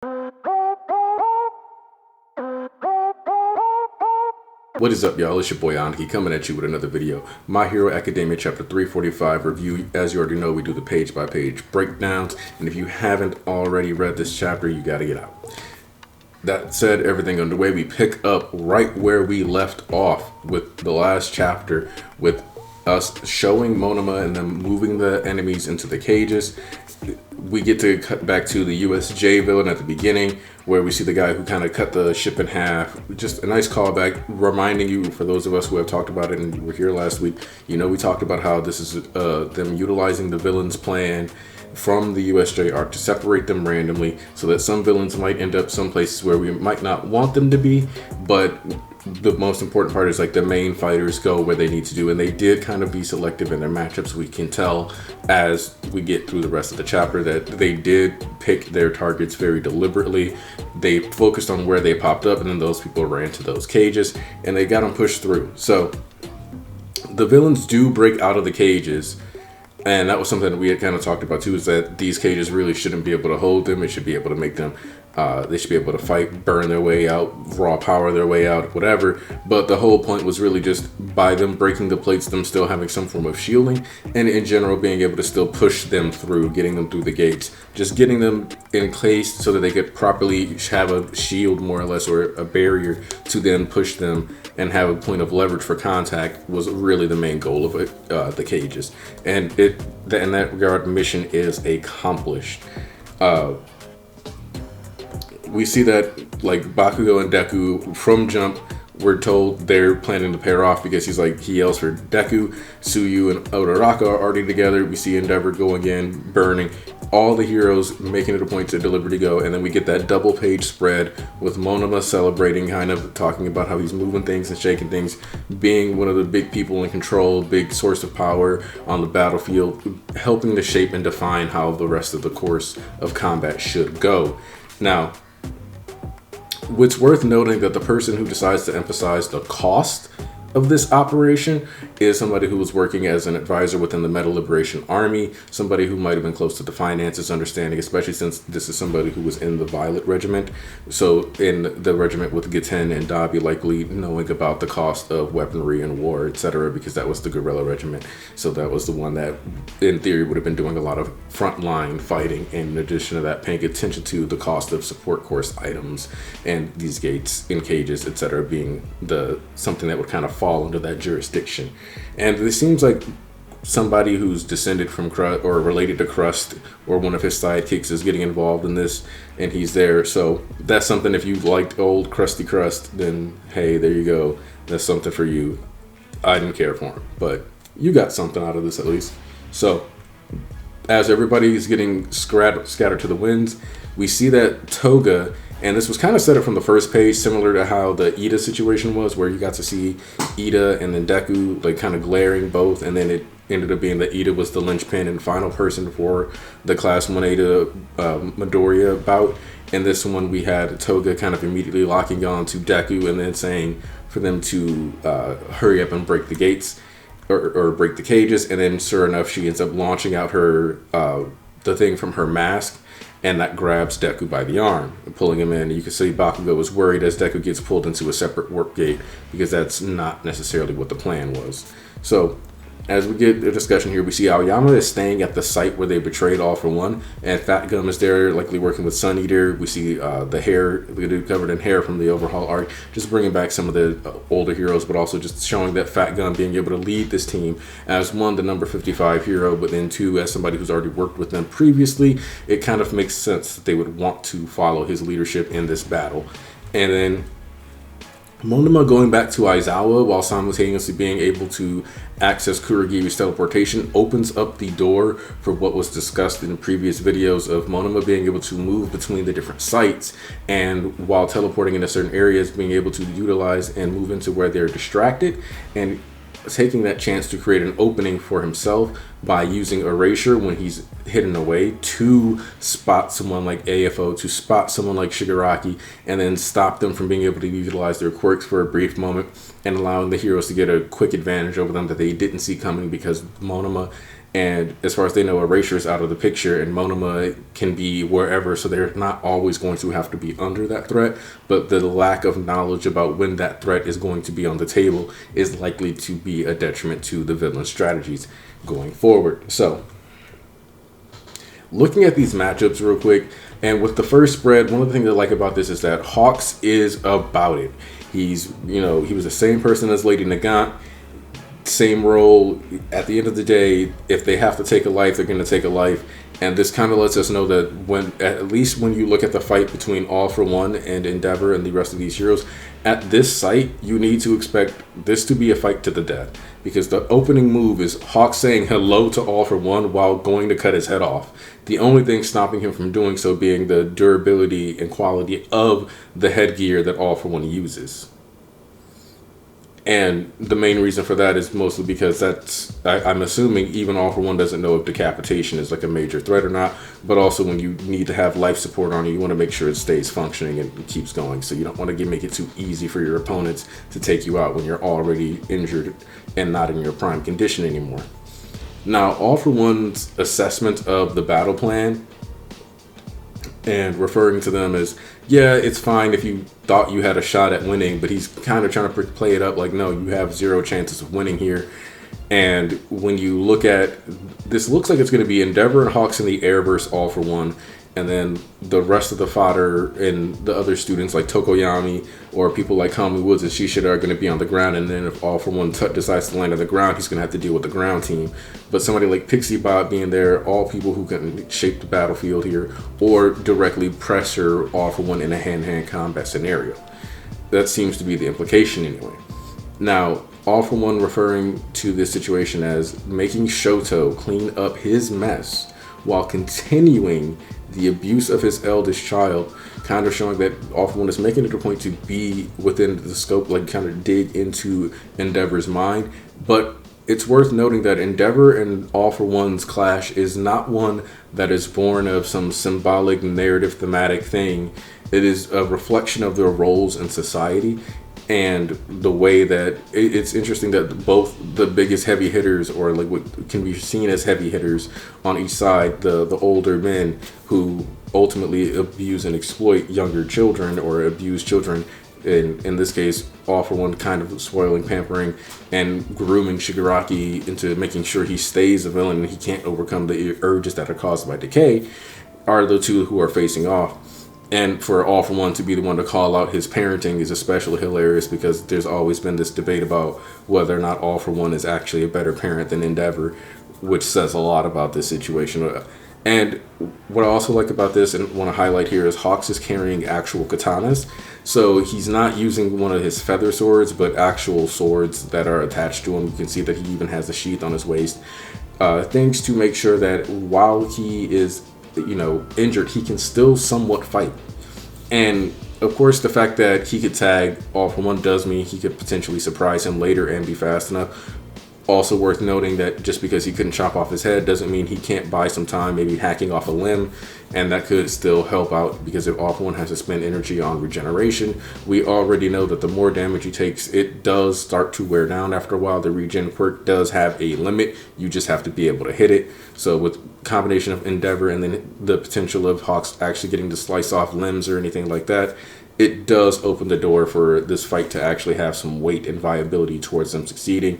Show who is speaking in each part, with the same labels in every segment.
Speaker 1: What is up, y'all? It's your boy Anki coming at you with another video. My Hero Academia Chapter 345 review. As you already know, we do the page-by-page breakdowns, and if you haven't already read this chapter, you gotta get out. That said, everything underway, we pick up right where we left off with the last chapter, with us showing Monoma and then moving the enemies into the cages. We get to cut back to the USJ villain at the beginning, where we see the guy who kind of cut the ship in half. Just a nice callback, reminding you, for those of us who have talked about it and were here last week, you know, we talked about how this is them utilizing the villain's plan from the USJ arc to separate them randomly, so that some villains might end up some places where we might not want them to be, but the most important part is like the main fighters go where they need to do, and they did kind of be selective in their matchups. We can tell as we get through the rest of the chapter that they did pick their targets very deliberately. They focused on where they popped up, and then those people ran to those cages and they got them pushed through. So the villains do break out of the cages, and that was something that we had kind of talked about too, is that these cages really shouldn't be able to hold them. It should be able to make them, they should be able to fight, burn their way out, raw power their way out, whatever. But the whole point was really just by them breaking the plates, them still having some form of shielding, and in general being able to still push them through, getting them through the gates, just getting them encased so that they could properly have a shield more or less, or a barrier to then push them and have a point of leverage for contact, was really the main goal of it, the cages. And in that regard, mission is accomplished. We see that like Bakugo and Deku from jump, we're told they're planning to pair off because he yells for Deku. Tsuyu and Uraraka are already together. We see Endeavor go again, burning. All the heroes making it a point to deliberately go, and then we get that double page spread with Monoma celebrating, kind of talking about how he's moving things and shaking things, being one of the big people in control, big source of power on the battlefield, helping to shape and define how the rest of the course of combat should go. Now, it's worth noting that the person who decides to emphasize the cost of this operation is somebody who was working as an advisor within the Meta Liberation Army, somebody who might have been close to the finances, understanding, especially since this is somebody who was in the Violet Regiment. So in the regiment with Giten and Dabi, likely knowing about the cost of weaponry and war, etc., because that was the Guerrilla Regiment. So that was the one that, in theory, would have been doing a lot of frontline fighting. And in addition to that, paying attention to the cost of support course items and these gates in cages, etc., being something that would kind of fall under that jurisdiction. And it seems like somebody who's descended from Crust or related to Crust or one of his sidekicks is getting involved in this, and he's there. So that's something, if you liked old Krusty Crust, then hey, there you go. That's something for you. I didn't care for him, but you got something out of this at least. So as everybody's getting scattered to the winds, we see that Toga, and this was kind of set up from the first page, similar to how the Ida situation was, where you got to see Ida and then Deku like kind of glaring both, and then it ended up being that Ida was the linchpin and final person for the Class 1A to Midoriya bout. In this one, we had Toga kind of immediately locking on to Deku and then saying for them to hurry up and break the gates, or break the cages, and then sure enough, she ends up launching out her the thing from her mask, and that grabs Deku by the arm, pulling him in. You can see Bakugo is worried as Deku gets pulled into a separate warp gate, because that's not necessarily what the plan was. So as we get a discussion here, we see Aoyama is staying at the site where they betrayed All For One, and Fat Gum is there, likely working with Sun Eater. We see the dude covered in hair from the Overhaul arc, just bringing back some of the older heroes, but also just showing that Fat Gum being able to lead this team as, one, the number 55 hero, but then two, as somebody who's already worked with them previously. It kind of makes sense that they would want to follow his leadership in this battle. And then Monoma going back to Aizawa while simultaneously being able to access Kurogiri's teleportation opens up the door for what was discussed in previous videos of Monoma being able to move between the different sites, and while teleporting into certain areas, being able to utilize and move into where they're distracted, and taking that chance to create an opening for himself by using erasure when he's hidden away to spot someone like AFO, to spot someone like Shigaraki, and then stop them from being able to utilize their quirks for a brief moment, and allowing the heroes to get a quick advantage over them that they didn't see coming, because Monoma And as far as they know, Erasure is out of the picture, and Monoma can be wherever, so they're not always going to have to be under that threat. But the lack of knowledge about when that threat is going to be on the table is likely to be a detriment to the villain's strategies going forward. So, looking at these matchups real quick, and with the first spread, one of the things I like about this is that Hawks is about it. He's, he was the same person as Lady Nagant. Same role. At the end of the day, if they have to take a life, they're going to take a life. And this kind of lets us know that at least when you look at the fight between All for One and Endeavor and the rest of these heroes, at this site, you need to expect this to be a fight to the death. Because the opening move is Hawk saying hello to All for One while going to cut his head off. The only thing stopping him from doing so being the durability and quality of the headgear that All for One uses. And the main reason for that is mostly because I'm assuming even All for One doesn't know if decapitation is like a major threat or not, but also when you need to have life support on you want to make sure it stays functioning and keeps going. So you don't want to make it too easy for your opponents to take you out when you're already injured and not in your prime condition anymore. Now, All for One's assessment of the battle plan and referring to them as, yeah, it's fine if you thought you had a shot at winning, but he's kind of trying to play it up like, no, you have zero chances of winning here. And when you look at this, looks like it's going to be Endeavor and Hawks in the air versus All for One, and then the rest of the fodder and the other students like Tokoyami or people like Kami Woods and Shishida are going to be on the ground. And then if All for One decides to land on the ground, he's going to have to deal with the ground team. But somebody like Pixie Bot being there, all people who can shape the battlefield here or directly pressure All for One in a hand-to-hand combat scenario. That seems to be the implication anyway. Now, All for One referring to this situation as making Shoto clean up his mess while continuing the abuse of his eldest child, kind of showing that All for One is making it a point to be within the scope, like kind of dig into Endeavor's mind. But it's worth noting that Endeavor and All for One's clash is not one that is born of some symbolic narrative thematic thing. It is a reflection of their roles in society and the way that it's interesting that both the biggest heavy hitters, or like what can be seen as heavy hitters on each side, the older men who ultimately abuse and exploit younger children or abuse children, in this case, All for One kind of spoiling, pampering, and grooming Shigaraki into making sure he stays a villain and he can't overcome the urges that are caused by decay, are the two who are facing off. And for All for One to be the one to call out his parenting is especially hilarious because there's always been this debate about whether or not All for One is actually a better parent than Endeavor, which says a lot about this situation. And what I also like about this and want to highlight here is Hawks is carrying actual katanas. So he's not using one of his feather swords, but actual swords that are attached to him. You can see that he even has a sheath on his waist. Things to make sure that while he is injured, he can still somewhat fight. And of course, the fact that he could tag All for One does mean he could potentially surprise him later and be fast enough. Also worth noting that just because he couldn't chop off his head doesn't mean he can't buy some time, maybe hacking off a limb, and that could still help out, because if All for One has to spend energy on regeneration, we already know that the more damage he takes, it does start to wear down after a while. The regen quirk does have a limit, you just have to be able to hit it. So with combination of Endeavor and then the potential of Hawks actually getting to slice off limbs or anything like that, it does open the door for this fight to actually have some weight and viability towards them succeeding.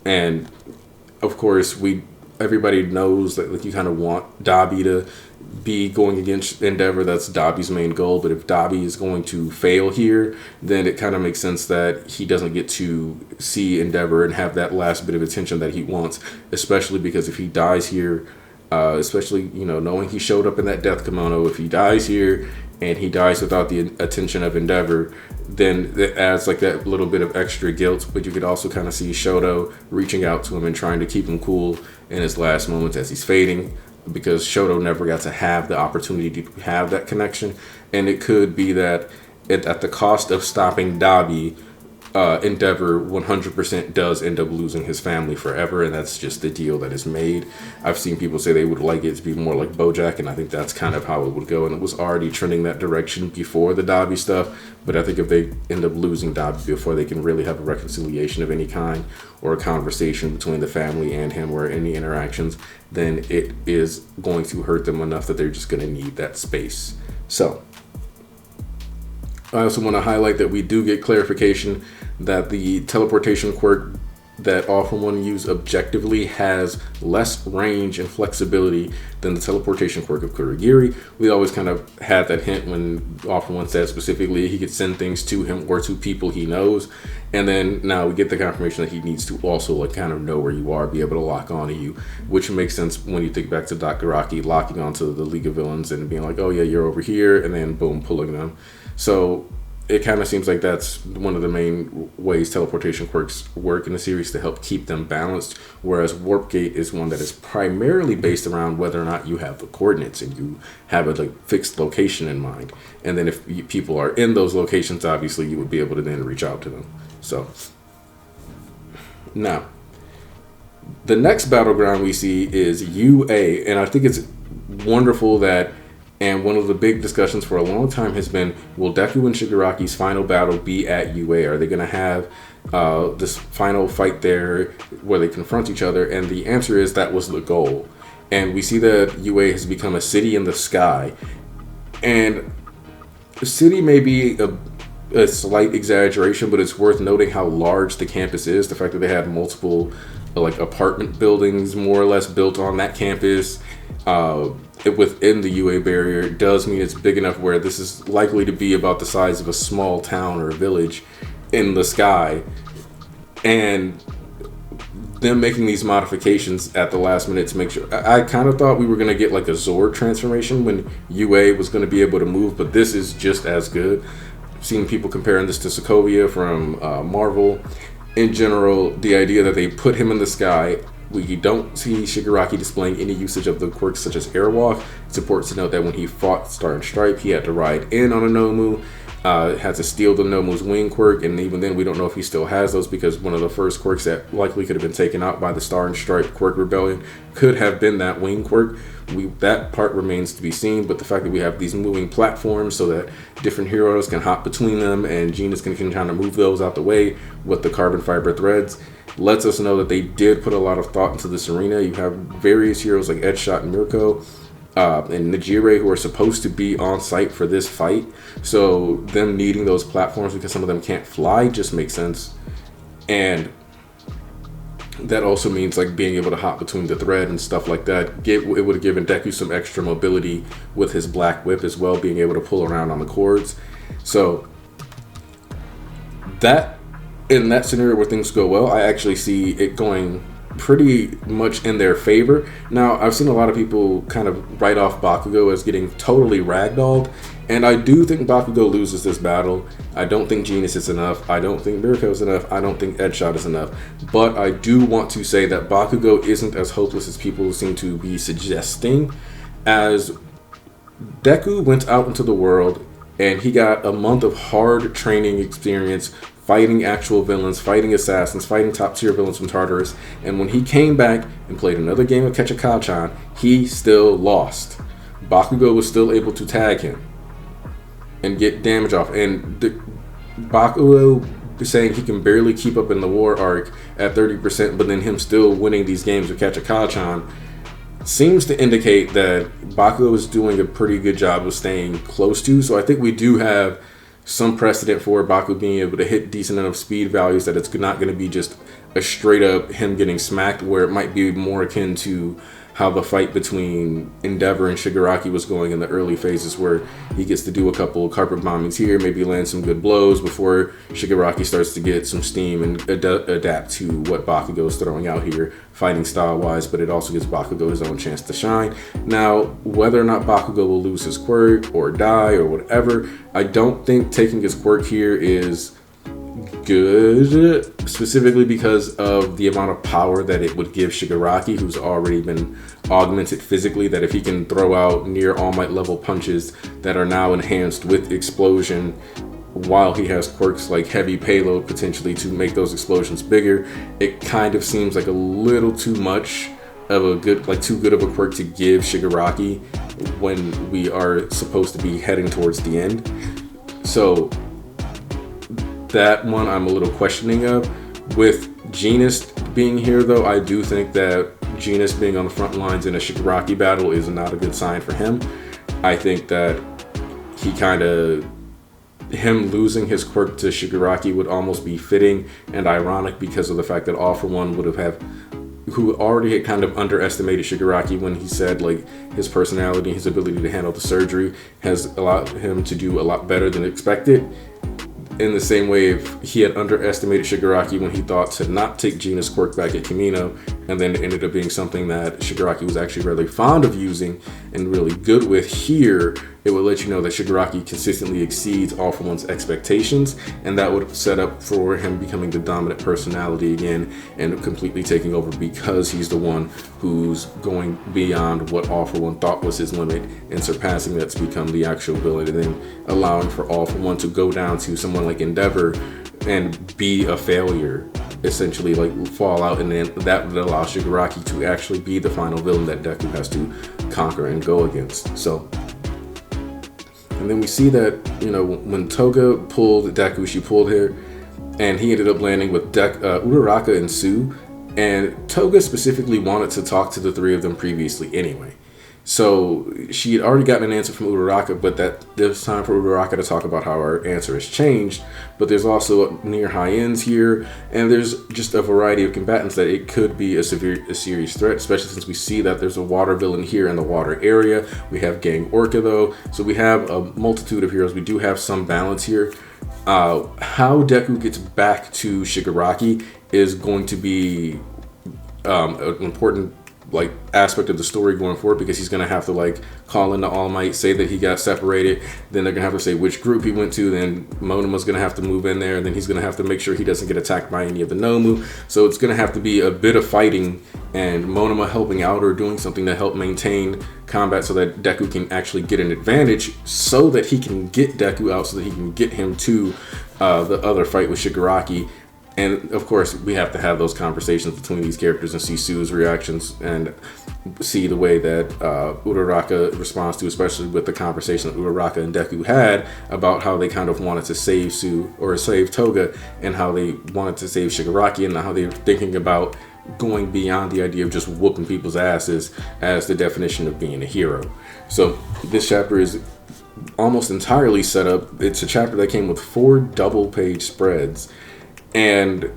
Speaker 1: And of course, everybody knows that like you kind of want Dabi to be going against Endeavor. That's Dabi's main goal. But if Dabi is going to fail here, then it kind of makes sense that he doesn't get to see Endeavor and have that last bit of attention that he wants, especially because if he dies here, especially knowing he showed up in that death kimono, if he dies here and he dies without the attention of Endeavor, then it adds like that little bit of extra guilt. But you could also kind of see Shoto reaching out to him and trying to keep him cool in his last moments as he's fading, because Shoto never got to have the opportunity to have that connection. And it could be that at the cost of stopping Dabi, Endeavor 100% does end up losing his family forever, and that's just the deal that is made. I've seen people say they would like it to be more like BoJack, and I think that's kind of how it would go, and it was already trending that direction before the Dobby stuff, but I think if they end up losing Dobby before they can really have a reconciliation of any kind, or a conversation between the family and him, or any interactions, then it is going to hurt them enough that they're just going to need that space. So I also want to highlight that we do get clarification that the teleportation quirk that All For One use objectively has less range and flexibility than the teleportation quirk of Kurogiri. We always kind of had that hint when All For One said specifically he could send things to him or to people he knows, and then now we get the confirmation that he needs to also like kind of know where you are, be able to lock onto you, which makes sense when you think back to Dakaraki locking onto the League of Villains and being like, oh yeah, you're over here, and then boom, pulling them. So it kind of seems like that's one of the main ways teleportation quirks work in the series to help keep them balanced, whereas Warp Gate is one that is primarily based around whether or not you have the coordinates and you have a like fixed location in mind. And then if people are in those locations, obviously you would be able to then reach out to them. So now, the next battleground we see is UA, and I think it's wonderful that, and one of the big discussions for a long time has been, will Deku and Shigaraki's final battle be at UA? Are they going to have this final fight there where they confront each other? And the answer is that was the goal. And we see that UA has become a city in the sky. And the city may be a slight exaggeration, but it's worth noting how large the campus is. The fact that they had multiple like apartment buildings more or less built on that campus within the UA barrier does mean it's big enough where this is likely to be about the size of a small town or a village in the sky. And them making these modifications at the last minute to make sure, I kind of thought we were going to get like a Zord transformation when UA was going to be able to move, but this is just as good. I've seen people comparing this to Sokovia from Marvel. In general, the idea that they put him in the sky, we don't see Shigaraki displaying any usage of the quirks such as Airwalk. It's important to note that when he fought Star and Stripe, he had to ride in on a Nomu, had to steal the Nomu's wing quirk, and even then we don't know if he still has those, because one of the first quirks that likely could have been taken out by the Star and Stripe quirk rebellion could have been that wing quirk. That part remains to be seen, but the fact that we have these moving platforms so that different heroes can hop between them and Genis can kind of move those out the way with the carbon fiber threads lets us know that they did put a lot of thought into this arena. You have various heroes like Edshot and Mirko and Najire who are supposed to be on site for this fight, so them needing those platforms because some of them can't fly just makes sense. And that also means like being able to hop between the thread and stuff like that. It would have given Deku some extra mobility with his black whip as well, being able to pull around on the cords. So that, in that scenario where things go well, I actually see it going pretty much in their favor. Now, I've seen a lot of people kind of write off Bakugo as getting totally ragdolled, and I do think Bakugo loses this battle. I don't think Genis is enough. I don't think Mirko is enough. I don't think Edshot is enough. But I do want to say that Bakugo isn't as hopeless as people seem to be suggesting, as Deku went out into the world and he got a month of hard training experience fighting actual villains, fighting assassins, fighting top tier villains from Tartarus. And when he came back and played another game of Catch a Kacchan, he still lost. Bakugo was still able to tag him and get damage off. And Bakugo is saying he can barely keep up in the war arc at 30%, but then him still winning these games with Catch a Kacchan seems to indicate that Bakugo is doing a pretty good job of staying close to. So I think we do have some precedent for Baku being able to hit decent enough speed values that it's not going to be just a straight up him getting smacked, where it might be more akin to how the fight between Endeavor and Shigaraki was going in the early phases, where he gets to do a couple of carpet bombings here, maybe land some good blows before Shigaraki starts to get some steam and adapt to what Bakugo is throwing out here, fighting style-wise, but it also gives Bakugo his own chance to shine. Now, whether or not Bakugo will lose his quirk or die or whatever, I don't think taking his quirk here is good, specifically because of the amount of power that it would give Shigaraki, who's already been augmented physically, that if he can throw out near All Might level punches that are now enhanced with explosion while he has quirks like heavy payload potentially to make those explosions bigger, it kind of seems like a little too much of a good, like too good of a quirk to give Shigaraki when we are supposed to be heading towards the end. So that one I'm a little questioning of. With Genus being here though, I do think that Genus being on the front lines in a Shigaraki battle is not a good sign for him. I think that him losing his quirk to Shigaraki would almost be fitting and ironic because of the fact that All For One who already had kind of underestimated Shigaraki when he said like his personality and his ability to handle the surgery has allowed him to do a lot better than expected. In the same way, if he had underestimated Shigaraki when he thought to not take Genus quirk back at Kamino, and then it ended up being something that Shigaraki was actually really fond of using and really good with here, it would let you know that Shigaraki consistently exceeds All For One's expectations, and that would set up for him becoming the dominant personality again and completely taking over because he's the one who's going beyond what All For One thought was his limit and surpassing that to become the actual villain, and then allowing for All For One to go down to someone like Endeavor and be a failure, essentially like fall out, and then that would allow Shigaraki to actually be the final villain that Deku has to conquer and go against. So, and then we see that, you know, when Toga pulled Deku, she pulled her, and he ended up landing with Uraraka and Sue, and Toga specifically wanted to talk to the three of them previously anyway. So she had already gotten an answer from Uraraka, but that there's time for Uraraka to talk about how her answer has changed. But there's also near high ends here, and there's just a variety of combatants that it could be a serious threat, especially since we see that there's a water villain here in the water area. We have Gang Orca though, so we have a multitude of heroes. We do have some balance here. How Deku gets back to Shigaraki is going to be an important like aspect of the story going forward, because he's gonna have to like call in the All Might, say that he got separated, then they're gonna have to say which group he went to, then Monoma's gonna have to move in there, and then he's gonna have to make sure he doesn't get attacked by any of the Nomu. So it's gonna have to be a bit of fighting and Monoma helping out or doing something to help maintain combat so that Deku can actually get an advantage, so that he can get Deku out, so that he can get him to the other fight with Shigaraki. And of course, we have to have those conversations between these characters and see Sue's reactions and see the way that Uraraka responds to, especially with the conversation that Uraraka and Deku had about how they kind of wanted to save Sue or save Toga, and how they wanted to save Shigaraki, and how they were thinking about going beyond the idea of just whooping people's asses as the definition of being a hero. So this chapter is almost entirely set up. It's a chapter that came with 4 double-page spreads. And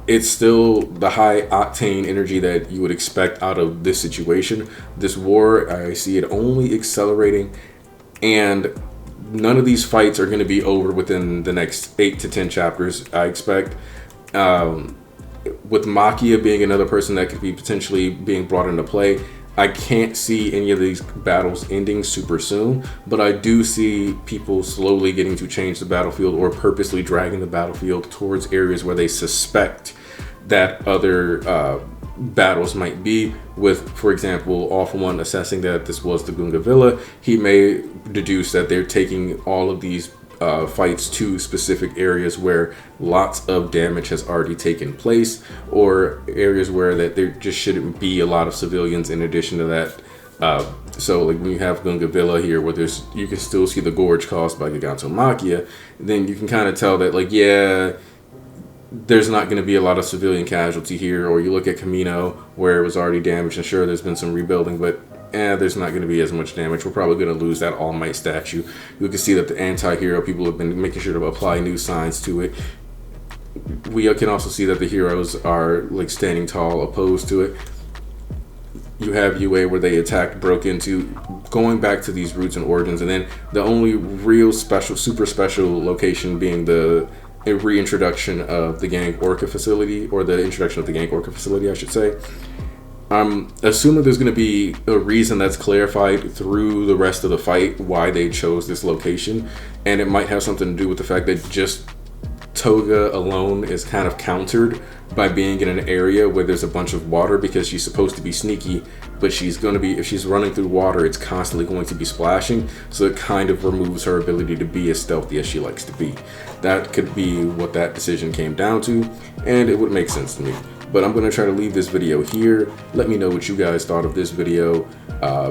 Speaker 1: it's still the high octane energy that you would expect out of this situation. This war, I see it only accelerating, and none of these fights are going to be over within the next 8 to 10 chapters, I expect. With Makia being another person that could be potentially being brought into play, I can't see any of these battles ending super soon, but I do see people slowly getting to change the battlefield or purposely dragging the battlefield towards areas where they suspect that other battles might be. With, for example, All For One assessing that this was the Gunga Villa, he may deduce that they're taking all of these fights to specific areas where lots of damage has already taken place, or areas where that there just shouldn't be a lot of civilians in addition to that. So like when you have Gunga Villa here, where you can still see the gorge caused by Giganto Makia, then you can kind of tell that like, yeah, there's not going to be a lot of civilian casualty here. Or you look at Kamino, where it was already damaged, and sure, there's been some rebuilding, but there's not going to be as much damage. We're probably going to lose that All Might statue. You can see that the anti-hero people have been making sure to apply new signs to it. We can also see that the heroes are like standing tall opposed to it. You have UA where they attacked, broke into, going back to these roots and origins, and then the only real special, super special location being the reintroduction of the Gang Orca facility, or the introduction of the Gang Orca facility, I should say. I'm assuming there's going to be a reason that's clarified through the rest of the fight why they chose this location, and it might have something to do with the fact that just Toga alone is kind of countered by being in an area where there's a bunch of water, because she's supposed to be sneaky, but she's going to be, if she's running through water, it's constantly going to be splashing, so it kind of removes her ability to be as stealthy as she likes to be. That could be what that decision came down to, and it would make sense to me. But I'm going to try to leave this video here. Let me know what you guys thought of this video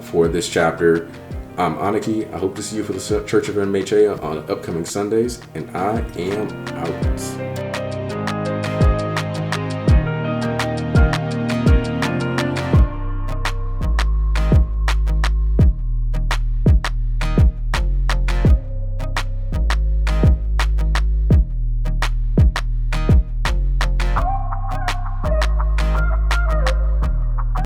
Speaker 1: for this chapter. I'm Aniki. I hope to see you for the Church of MHA on upcoming Sundays, and I am out.